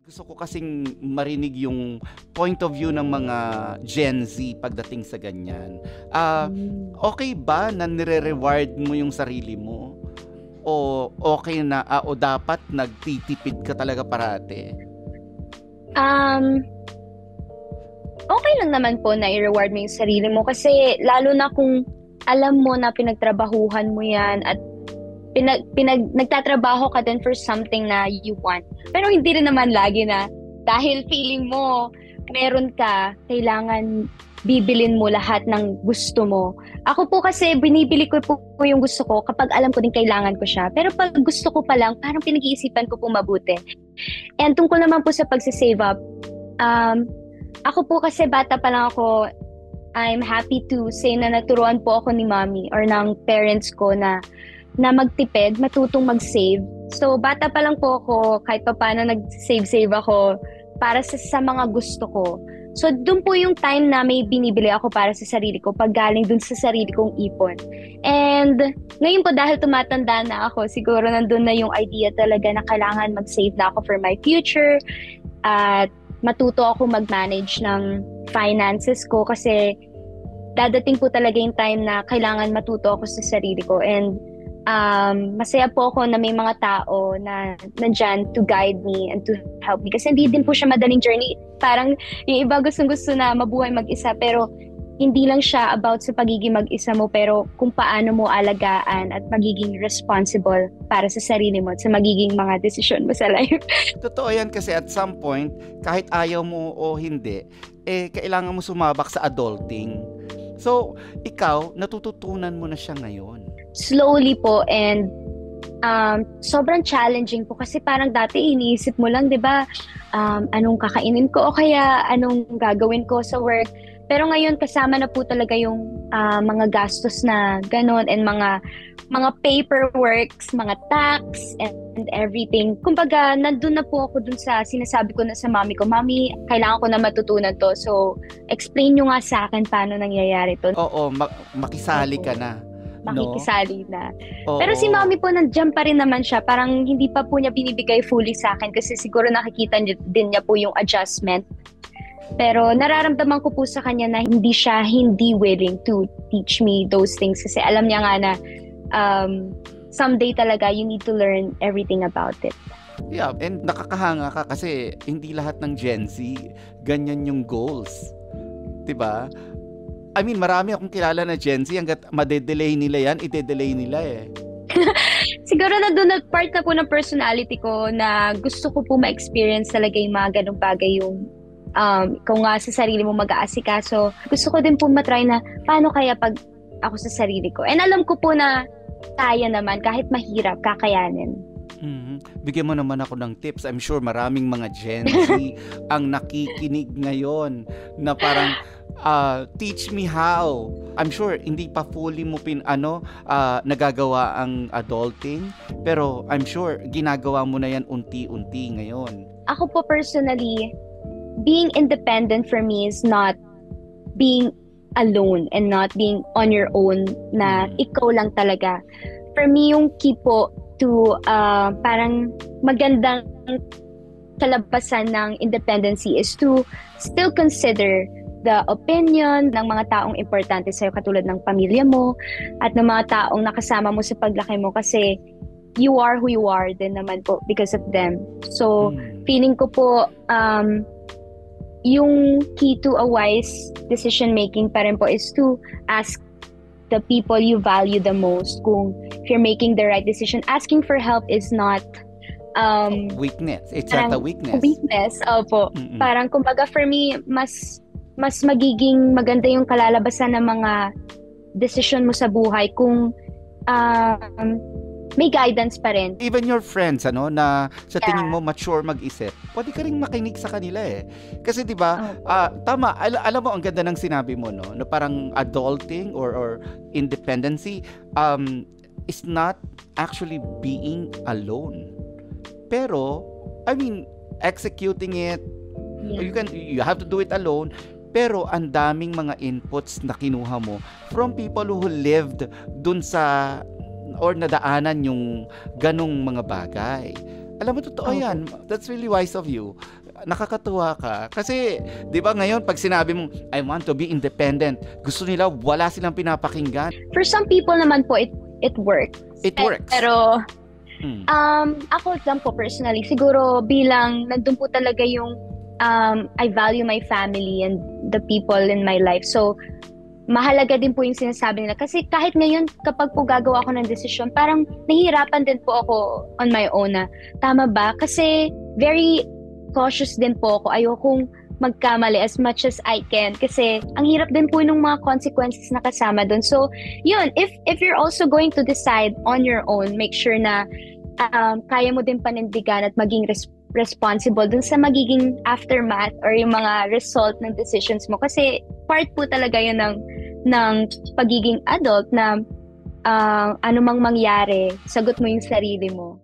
Gusto ko kasing marinig yung point of view ng mga Gen Z pagdating sa ganyan. Hmm. Okay ba na nire-reward mo yung sarili mo? O okay na, o dapat nagtitipid ka talaga parate? Um, okay lang naman po na i-reward mo yung sarili mo kasi lalo na kung alam mo na pinagtrabahuhan mo yan at nagtatrabaho ka din for something na you want. Pero hindi rin naman lagi na dahil feeling mo meron ka, kailangan bibilin mo lahat ng gusto mo. Ako po kasi binibili ko po yung gusto ko kapag alam ko din kailangan ko siya. Pero pag gusto ko pa lang, parang pinag-iisipan ko po mabuti. And tungkol naman po sa pagsisave up, um, ako po kasi bata pa lang ako, I'm happy to say na naturuan po ako ni mommy or ng parents ko na magtipid, matutong mag-save. So, bata pa lang po ako, kahit pa paano nag-save-save ako para sa mga gusto ko. So, doon po yung time na may binibili ako para sa sarili ko, pag galing dun sa sarili kong ipon. And ngayon po dahil tumatanda na ako, siguro nandun na yung idea talaga na kailangan mag-save na ako for my future at matuto ako mag-manage ng finances ko kasi dadating po talaga yung time na kailangan matuto ako sa sarili ko. And masaya po ako na may mga tao na nandyan to guide me and to help me. Kasi hindi din po siya madaling journey. Parang yung iba gustong-gusto na mabuhay mag-isa pero hindi lang siya about sa pagiging mag-isa mo pero kung paano mo alagaan at magiging responsible para sa sarili mo at sa magiging mga desisyon mo sa life. Totoo yan kasi at some point, kahit ayaw mo o hindi, kailangan mo sumabak sa adulting. So, ikaw, natututunan mo na siya ngayon. Slowly po and sobrang challenging po kasi parang dati iniisip mo lang, 'di ba? Anong kakainin ko o kaya anong gagawin ko sa work. Pero ngayon kasama na po talaga yung mga gastos na ganon and mga paperworks, mga tax and everything. Kumbaga, nandun na po ako dun sa sinasabi ko na sa mami ko, Mami, kailangan ko na matutunan to. So, explain nyo nga sa akin paano nangyayari to. Oo, makisali ka na. Makikisali na. Oo. Pero si mami po nandiyan pa rin naman siya. Parang hindi pa po niya binibigay fully sa akin kasi siguro nakikita din niya po yung adjustment. Pero nararamdaman ko po sa kanya na hindi willing to teach me those things kasi alam niya nga na someday talaga you need to learn everything about it. Yeah, and nakakahanga ka kasi hindi lahat ng Gen Z ganyan yung goals. 'Di ba? I mean, marami akong kilala na Gen Z, hanggat madedelay nila yan, ide-delay nila eh. Siguro na doon part na po ng personality ko na gusto ko po ma-experience talaga yung mga ganong bagay yung kung nga sa sarili mo mag-aasikaso. Gusto ko din po matry na paano kaya pag ako sa sarili ko. And alam ko po na kaya naman, kahit mahirap, kakayanin. Bigyan mo naman ako ng tips. I'm sure maraming mga Gen Z ang nakikinig ngayon na parang teach me how. I'm sure hindi pa fully mo nagagawa ang adulting, pero I'm sure ginagawa mo na yan unti-unti ngayon. Ako po personally, being independent for me is not being alone and not being on your own na ikaw lang talaga. For me, yung key po to parang magandang kalabasan ng independency is to still consider the opinion ng mga taong importante sa'yo katulad ng pamilya mo at ng mga taong nakasama mo sa paglaki mo kasi you are who you are din naman po because of them. So, feeling ko po yung key to a wise decision making pa rin po is to ask the people you value the most kung if you're making the right decision. Asking for help is not weakness. It's not a weakness. Weakness, opo. Parang kumbaga for me, mas magiging maganda yung kalalabasan ng mga decision mo sa buhay kung may guidance pa rin. Even your friends, na sa tingin mo mature mag-isip, pwede ka ring makinig sa kanila eh. Kasi 'di ba, tama, alam mo ang ganda ng sinabi mo, no, na parang adulting or independency is not actually being alone. Pero, I mean, executing it, you have to do it alone. Pero ang daming mga inputs na kinuha mo from people who lived dun sa or nadaanan yung ganong mga bagay. Alam mo, totoo Opo. yan. That's really wise of you. Nakakatuwa ka. Kasi, di ba ngayon, pag sinabi mong, I want to be independent, gusto nila, wala silang pinapakinggan. For some people naman po, it works. It works. Pero, Mm. ako lang po personally, siguro bilang nandun po talaga yung I value my family and the people in my life. So, mahalaga din po yung sinasabi nila. Kasi kahit ngayon, kapag po gagawa ako ng desisyon, parang nahihirapan din po ako on my own na, tama ba? Kasi very cautious din po ako. Ayokong magkamali as much as I can. Kasi ang hirap din po ng mga consequences na kasama doon. So, yun, if you're also going to decide on your own, make sure na kaya mo din panindigan at maging responsible dun sa magiging aftermath or yung mga result ng decisions mo. Kasi part po talaga yun ng pagiging adult na anumang mangyari, sagot mo yung sarili mo.